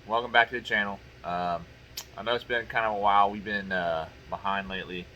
Welcome back to the channel. I know it's been kind of a while. We've been behind lately,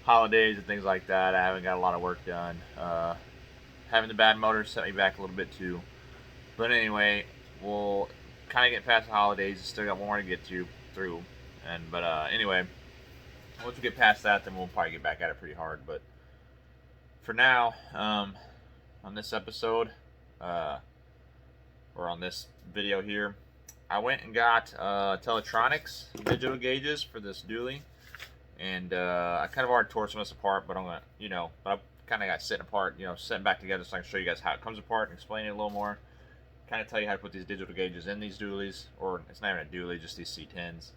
holidays and things like that. I haven't got a lot of work done. Having the bad motor set me back a little bit too. But anyway, we'll kind of get past the holidays. Still got more to get to through. But anyway, once we get past that, then we'll probably get back at it pretty hard. But for now, on this episode, uh, or on this video here, I went and got Intellitronix digital gauges for this dually, and I kind of already tore some of this apart, but I'm gonna, but I kind of got sitting apart, setting back together so I can show you guys how it comes apart and explain it a little more. Kind of tell you how to put these digital gauges in these dualies, or it's not even a dually, just these C10s.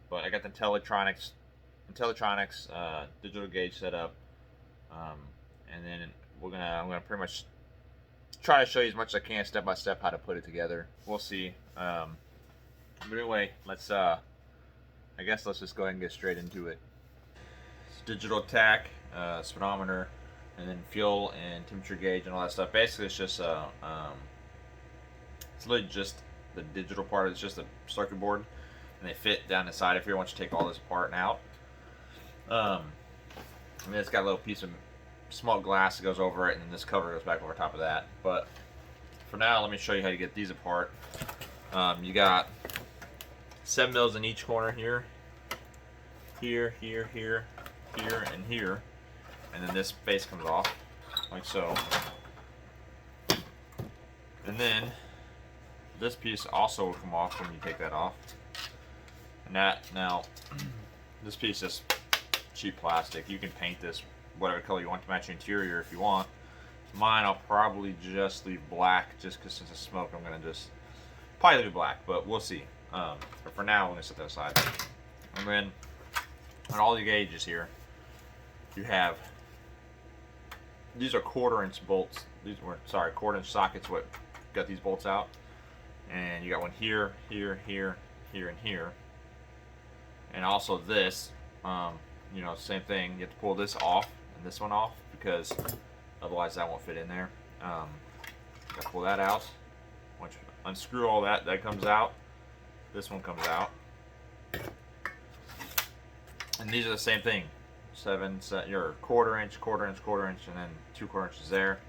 But I got the Intellitronix digital gauge set up, and then I'm gonna pretty much try to show you as much as I can step by step how to put it together. We'll see. But anyway, I guess let's just go ahead and get straight into it. It's digital tach, speedometer, and then fuel and temperature gauge and all that stuff. Basically, it's just it's literally just the digital part. It's just a circuit board, and they fit down the side of here once you take all this apart and out. And then it's got a little piece of small glass that goes over it, and then this cover goes back over top of that. But for now, let me show you how to get these apart. You got 7 mils in each corner here, here, and here, and then this base comes off like so. And then this piece also will come off when you take that off. And now this piece is cheap plastic. You can paint this whatever color you want to match your interior if you want. Mine, I'll probably just leave black, just because since it's smoke, I'm gonna just probably leave it black, but we'll see. But for now, I'm gonna set that aside. And then on all the gauges here, you have, these are 1/4-inch bolts. These were, sorry, 1/4-inch sockets. What got these bolts out, and you got one here, here, here, here, and here, and also this. Same thing. You have to pull this off and this one off because otherwise that won't fit in there. Gotta pull that out. Once you unscrew all that, that comes out. This one comes out. And these are the same thing. Your 1/4-inch, 1/4-inch, 1/4-inch, and then 2/4 inches there.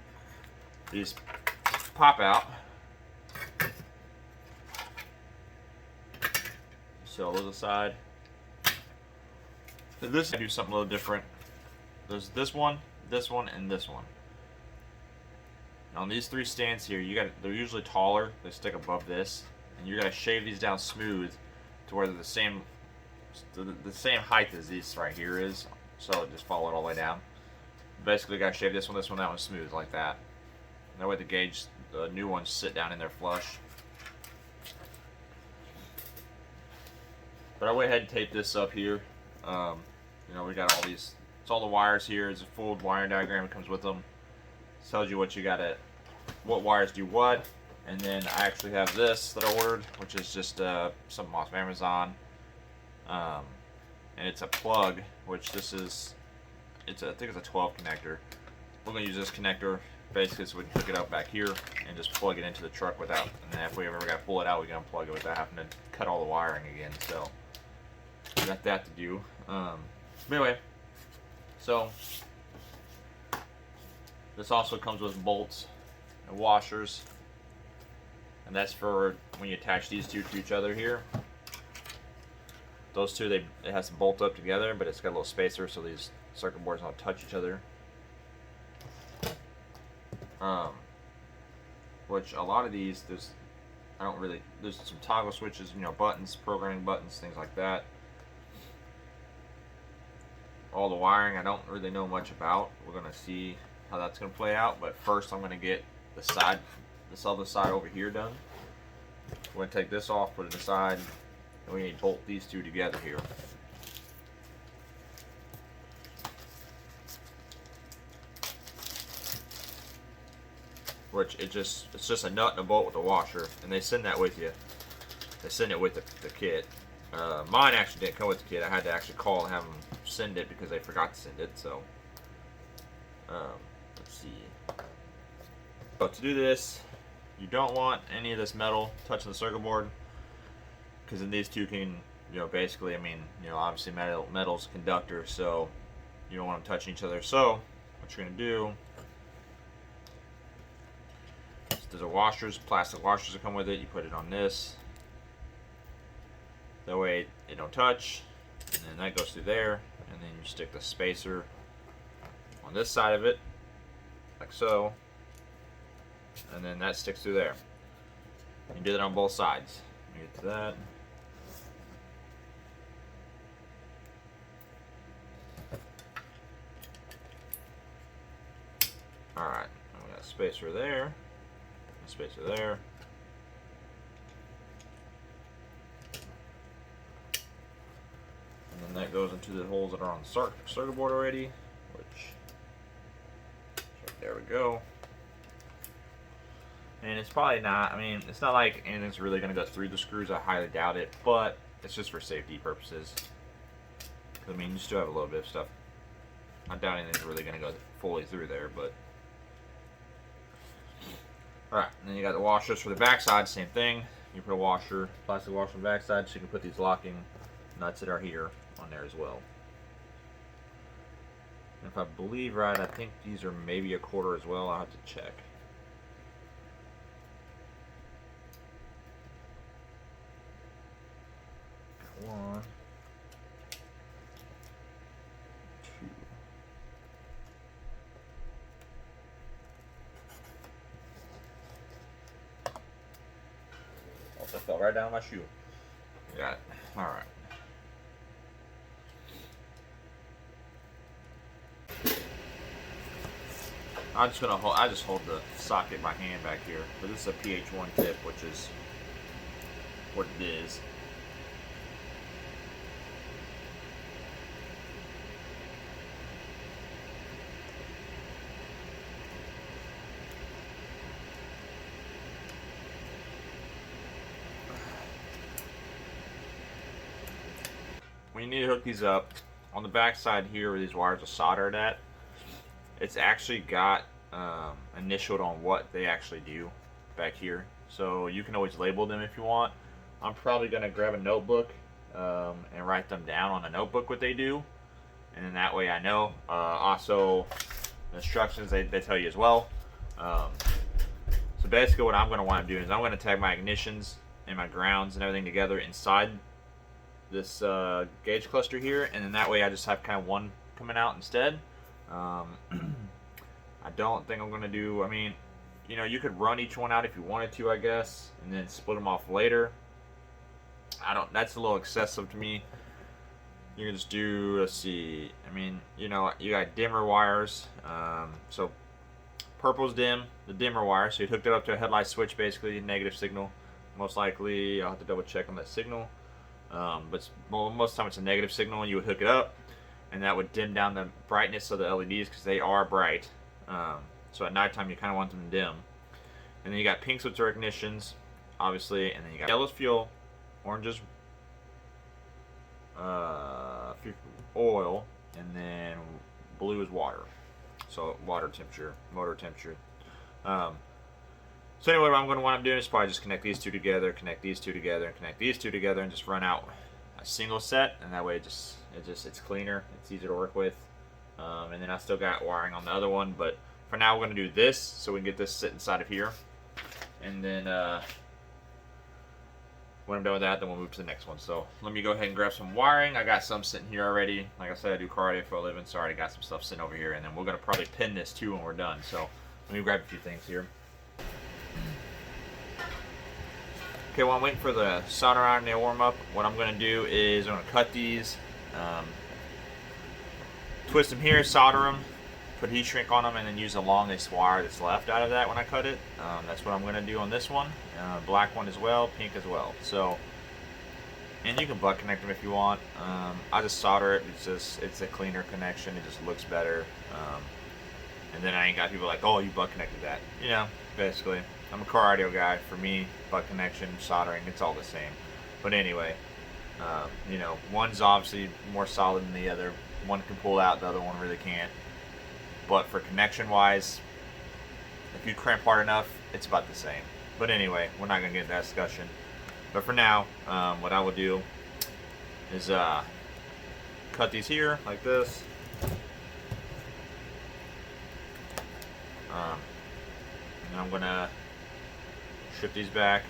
These pop out. So those aside. This I do something a little different. There's this one, and this one. On these 3 stands here, they're usually taller. They stick above this, and you're gonna shave these down smooth to where they're the same height as this right here is. So just follow it all the way down. Basically, you gotta shave this one, that one smooth like that. And that way the new ones sit down in there flush. But I went ahead and taped this up here. We got all these. It's all the wires here. It's a full wiring diagram. It comes with them. It tells you what wires do what. And then I actually have this that I ordered, which is just something off Amazon. And it's a plug, which I think it's a 12 connector. We're gonna use this connector basically so we can hook it up back here and just plug it into the truck and then if we ever gotta pull it out, we can unplug it without having to cut all the wiring again. So we got that to do. Anyway, so this also comes with bolts and washers, and that's for when you attach these two to each other here. Those two, it has to bolt up together, but it's got a little spacer so these circuit boards don't touch each other. Which a lot of these, there's some toggle switches, buttons, programming buttons, things like that. All the wiring I don't really know much about. We're gonna see how that's gonna play out, but first I'm gonna get this other side over here done. We're gonna take this off, put it aside, and we need to bolt these two together here. Which it's just a nut and a bolt with a washer, and they send that with you. They send it with the kit. Mine actually didn't come with the kit. I had to actually call and have them send it because they forgot to send it. So let's see. But to do this, You don't want any of this metal touching the circuit board, because then these two can, basically, obviously metal's a conductor, so you don't want them touching each other. So what you're gonna do is there's a washers, plastic washers that come with it. You put it on this. That way it don't touch, and then that goes through there, and then you stick the spacer on this side of it, like so, and then that sticks through there. You do that on both sides. Let me get to that. Alright, we got a spacer there, a spacer there. And then that goes into the holes that are on the circuit board already, which, there we go. And it's probably not, it's not like anything's really going to go through the screws. I highly doubt it, but it's just for safety purposes. You still have a little bit of stuff. I doubt anything's really going to go fully through there, but. Alright, and then you got the washers for the backside, same thing. You put a washer, plastic washer on the backside, so you can put these locking nuts that are here on there as well. And if I believe right, I think these are maybe a quarter as well. I'll have to check. Got 1, 2. Also fell right down my shoe. Got it. All right. I just hold the socket in my hand back here, but this is a PH1 tip, which is what it is. When you need to hook these up, on the back side here where these wires are soldered at, it's actually got initialed on what they actually do back here. So you can always label them if you want. I'm probably going to grab a notebook and write them down on a notebook what they do. And then that way I know. Also, the instructions they tell you as well. So basically what I'm going to wind up doing is I'm going to tag my ignitions and my grounds and everything together inside this gauge cluster here. And then that way I just have kind of one coming out instead. I don't think I'm going to do, you could run each one out if you wanted to, I guess, and then split them off later. That's a little excessive to me. You can just do, let's see, you got dimmer wires. So purple's dim, the dimmer wire. So you hooked it up to a headlight switch, basically, negative signal. Most likely, I'll have to double check on that signal. But most of the time it's a negative signal, and you would hook it up, and that would dim down the brightness of the LEDs because they are bright. So at nighttime you kind of want them dim. And then you got pinks, which are ignitions, obviously, and then you got yellow's fuel, orange is oil, and then blue is water. So water temperature, motor temperature. So anyway, what I'm going to wind up doing is probably just connect these two together, connect these two together, and connect these two together, and just run out a single set, and that way it's cleaner, it's easier to work with. And then I still got wiring on the other one, but for now we're going to do this so we can get this sit inside of here. And then when I'm done with that, then we'll move to the next one. So let me go ahead and grab some wiring. I got some sitting here already. Like I said, I do car audio for a living, so I already got some stuff sitting over here. And then we're going to probably pin this too when we're done. So let me grab a few things here. Okay, while I'm waiting for the solder iron to warm up, what I'm going to do is I'm going to cut these, twist them here, solder them, put heat shrink on them, and then use the longest wire that's left out of that when I cut it. That's what I'm going to do on this one. Black one as well, pink as well. So, and you can butt connect them if you want. I just solder it. It's a cleaner connection. It just looks better. And then I ain't got people like, oh, you butt connected that. Basically. I'm a car audio guy. For me, butt connection, soldering, it's all the same. But anyway, one's obviously more solid than the other. One can pull out, the other one really can't. But for connection wise, if you crimp hard enough, it's about the same. But anyway, we're not gonna get into that discussion. But for now, what I will do is cut these here like this. And I'm gonna strip these back.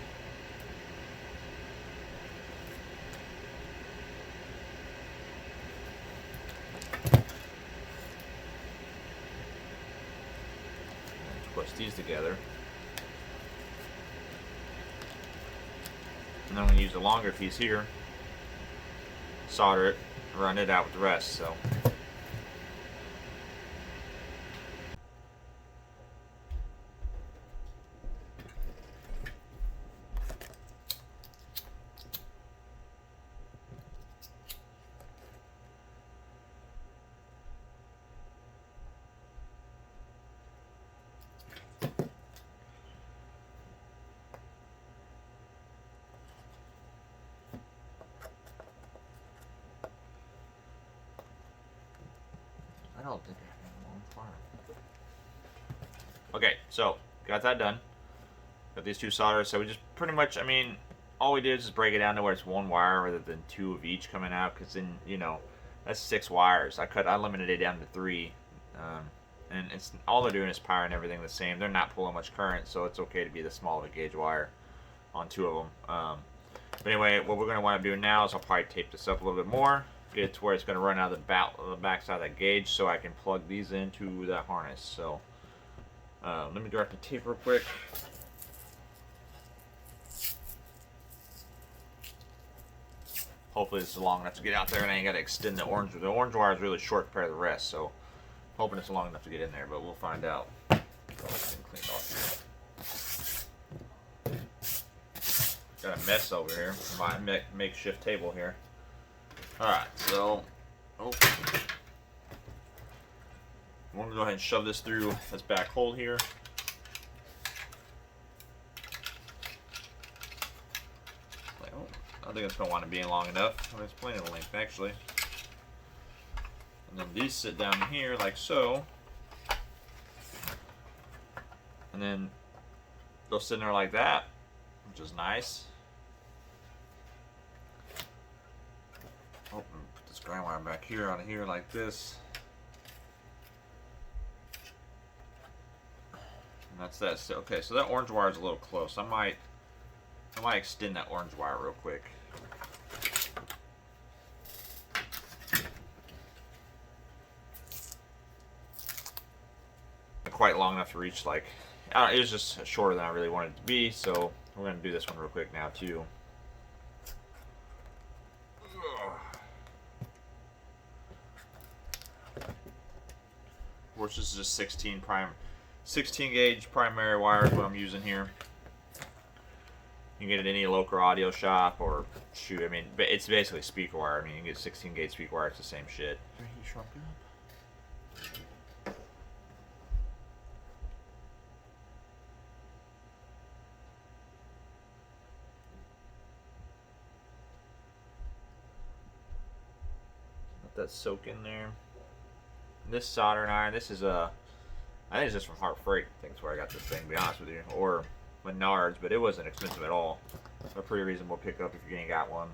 Twist these together. And then I'm going to use a longer piece here, solder it, run it out with the rest. So I don't think I have any long wire. Okay, so got that done. Got these two solders. So we just pretty much, I mean, all we did is just break it down to where it's one wire rather than two of each coming out. Because then, you know, that's 6 wires. I limited it down to 3. And it's all they're doing is powering everything the same. They're not pulling much current, so it's okay to be the small of a gauge wire on 2 of them. But anyway, what we're going to wind up doing now is I'll probably tape this up a little bit more, get it to where it's going to run out of the back side of that gauge, so I can plug these into that harness. So let me direct the tape real quick. Hopefully this is long enough to get out there, and I ain't got to extend the orange. The orange wire is really short compared to the rest, so hoping it's long enough to get in there, but we'll find out. Clean off here. Got a mess over here. My makeshift table here. Alright, so I'm going to go ahead and shove this through this back hole here. I think it's going to want to be long enough. Well, it's plenty of length, actually. And then these sit down here like so. And then they'll sit in there like that, which is nice. Oh, put this ground wire back here out of here like this. And that's that. So, okay, so that orange wire is a little close. I might extend that orange wire real quick. Quite long enough to reach, like, it was just shorter than I really wanted it to be, so we're going to do this one real quick now too. Which is just 16 gauge primary wire is what I'm using here. You can get it at any local audio shop, or shoot, I mean, it's basically speaker wire. I mean, you can get 16 gauge speaker wire, it's the same shit. He shrunk up. That soak in there. This soldering iron, this is I think it's just from Hart Freight. I think that's where I got this thing, to be honest with you, or Menards, but it wasn't expensive at all. A pretty reasonable pickup if you ain't got one.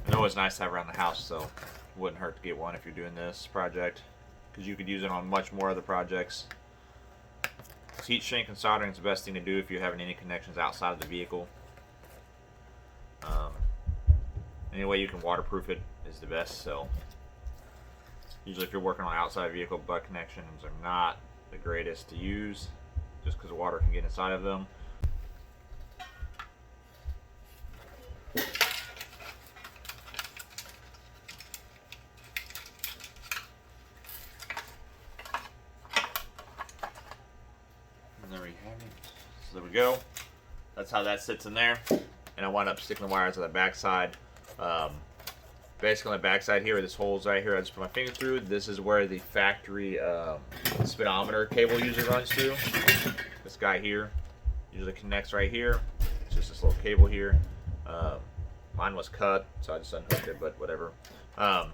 And it was nice to have around the house, so it wouldn't hurt to get one if you're doing this project, because you could use it on much more other projects. Heat shrink and soldering is the best thing to do if you're having any connections outside of the vehicle. Any way you can waterproof it is the best. So usually if you're working on outside vehicle, butt connections are not the greatest to use just because water can get inside of them. And there we have it. So there we go. That's how that sits in there. And I wound up sticking the wires on the back side. Basically on the back side here, where this hole's right here, I just put my finger through. This is where the factory speedometer cable usually runs to. This guy here usually connects right here. It's just this little cable here. Mine was cut, so I just unhooked it, but whatever. I'm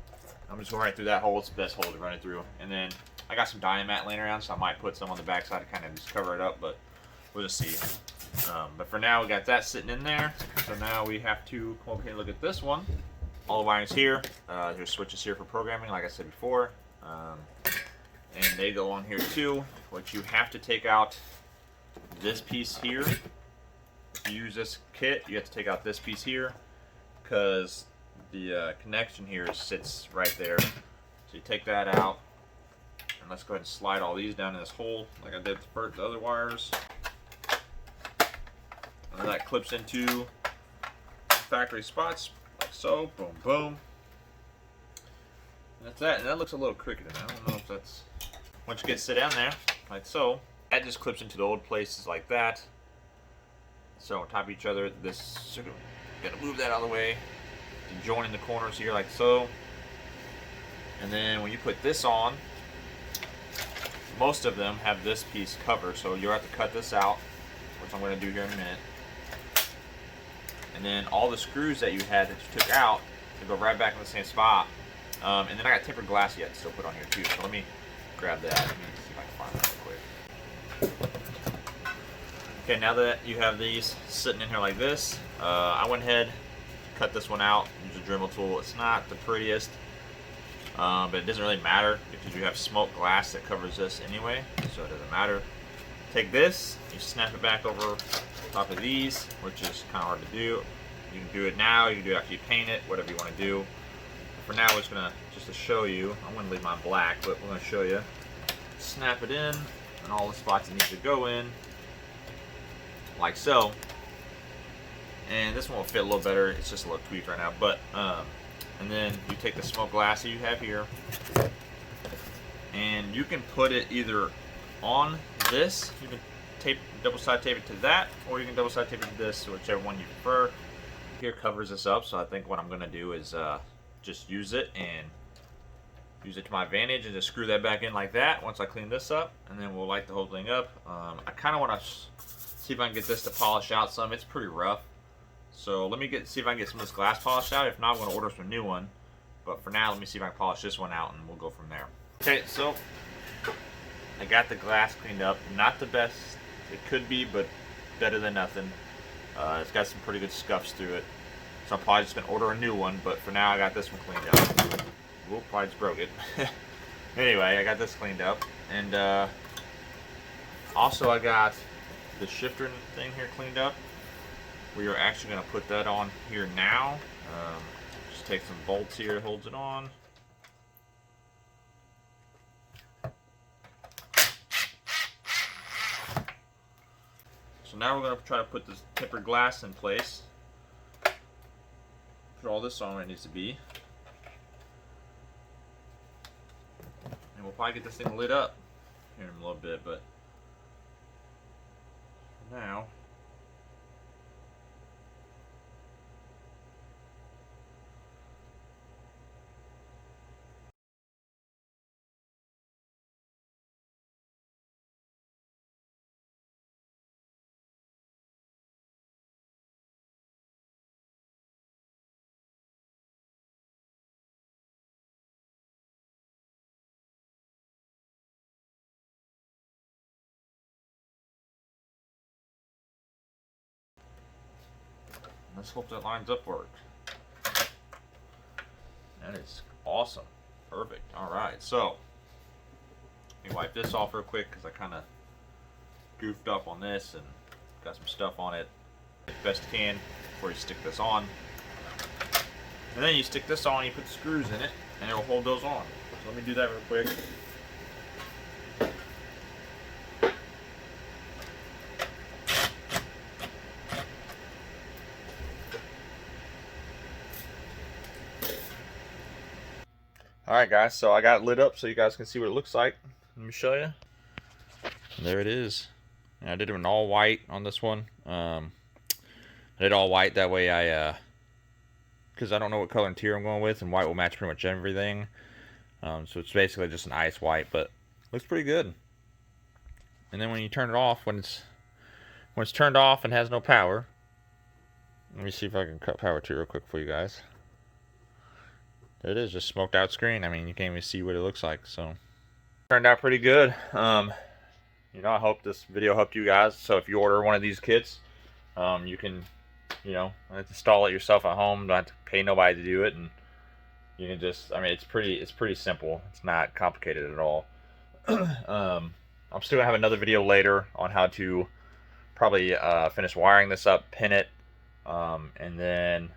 just going right through that hole. It's the best hole to run it through. And then I got some Dynamat laying around, so I might put some on the back side to kind of just cover it up, but We'll just see. But for now, we got that sitting in there. So now we have to come over here and look at this one. All the wiring's here. There's switches here for programming, like I said before. And they go on here too. What you have to take out this piece here. If you use this kit, you have to take out this piece here because the connection here sits right there. So you take that out. And let's go ahead and slide all these down in this hole like I did for the other wires. And that clips into factory spots like so. Boom, boom. And that's that. And that looks a little crooked. I don't know if that's... Once you get it sit down there, like so, that just clips into the old places like that. So on top of each other, this... Gotta move that out of the way. And join in the corners here like so. And then when you put this on, most of them have this piece covered. So you'll have to cut this out, which I'm going to do here in a minute. And then all the screws that you had that you took out, they go right back in the same spot. And then I got tempered glass yet to still put on here too. So let me grab that. Let me see if I can find that real quick. Okay, now that you have these sitting in here like this, I went ahead, cut this one out, use a Dremel tool. It's not the prettiest, but it doesn't really matter because you have smoked glass that covers this anyway, so it doesn't matter. Take this, you snap it back over top of these, which is kind of hard to do. You can do it now, you can do it after you paint it, whatever you want to do. For now, we're just to show you, I'm going to leave mine black, but we're going to show you. Snap it in, and all the spots it needs to go in, like so. And this one will fit a little better. It's just a little tweaked right now, but and then you take the smoked glass that you have here, and you can put it either on this. You can double side tape it to that, or you can double side tape it to this, whichever one you prefer. Here covers this up, so I think what I'm going to do is just use it to my advantage and just screw that back in like that once I clean this up, and then we'll light the whole thing up. I kind of want to see if I can get this to polish out some. It's pretty rough, so let me see if I can get some of this glass polished out. If not, I'm going to order some new one, but for now let me see if I can polish this one out and we'll go from there. Okay, so I got the glass cleaned up. Not the best it could be, but better than nothing. It's got some pretty good scuffs through it, so I'm probably just going to order a new one, but for now I got this one cleaned up. Whoop, probably just broke it. Anyway, I got this cleaned up, and also I got the shifter thing here cleaned up. We are actually going to put that on here now. Just take some bolts here, holds it on. So now we're going to try to put this tempered glass in place. Put all this on where it needs to be. And we'll probably get this thing lit up here in a little bit, but for now, let's hope that lines up work. That is awesome. Perfect. Alright, so let me wipe this off real quick because I kind of goofed up on this and got some stuff on it as best you can before you stick this on. And then you stick this on, you put the screws in it, and it will hold those on. So let me do that real quick. Alright guys, so I got it lit up so you guys can see what it looks like. Let me show you. There it is. And I did it in all white on this one. I did all white that way because I don't know what color interior I'm going with, and white will match pretty much everything. So it's basically just an ice white, but looks pretty good. And then when you turn it off, when it's turned off and has no power, let me see if I can cut power to it real quick for you guys. There it is, just smoked out screen. I mean, you can't even see what it looks like, so turned out pretty good. You you know, I hope this video helped you guys. So if you order one of these kits, you can, you know, install it yourself at home. Don't have to pay nobody to do it, and you can just, I mean, it's pretty simple. It's not complicated at all. I'm still gonna have another video later on how to probably finish wiring this up, pin it, and then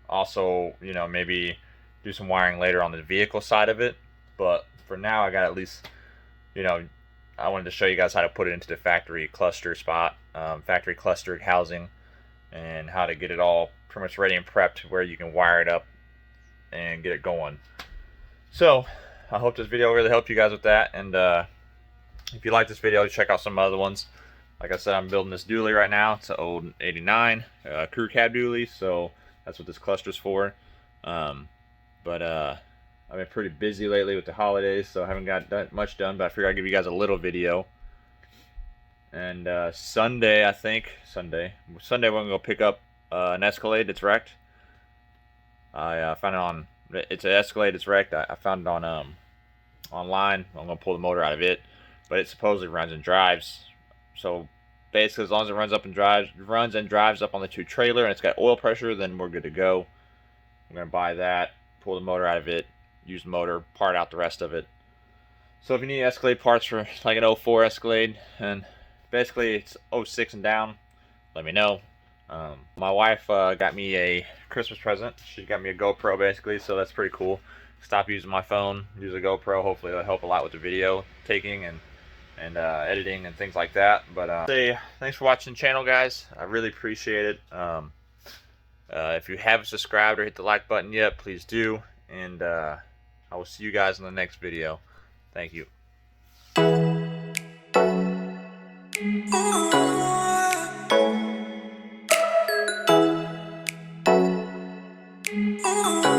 also, you know, maybe do some wiring later on the vehicle side of it. But for now, I got at least, you know, I wanted to show you guys how to put it into the factory cluster spot, factory cluster housing, and how to get it all pretty much ready and prepped where you can wire it up and get it going. So I hope this video really helped you guys with that, and if you like this video, check out some other ones. Like I said, I'm building this dually right now. It's an old 89 crew cab dually, so that's what this cluster's for. I've been pretty busy lately with the holidays, so I haven't got much done, but I figured I'd give you guys a little video. And Sunday, I think, Sunday we're going to go pick up an Escalade that's wrecked. I found it on, it's an Escalade that's wrecked. I found it on online. I'm going to pull the motor out of it, but it supposedly runs and drives. So basically, as long as it runs and drives up on the 2 trailer and it's got oil pressure, then we're good to go. I'm going to buy that, pull the motor out of it, use the motor, part out the rest of it. So if you need Escalade parts for like an 04 Escalade, and basically it's 06 and down, let me know. My wife got me a Christmas present. She got me a GoPro basically, so that's pretty cool. Stop using my phone, use a GoPro. Hopefully it'll help a lot with the video taking and editing and things like that. But say thanks for watching the channel, guys. I really appreciate it. If you haven't subscribed or hit the like button yet, please do. And I will see you guys in the next video. Thank you. Oh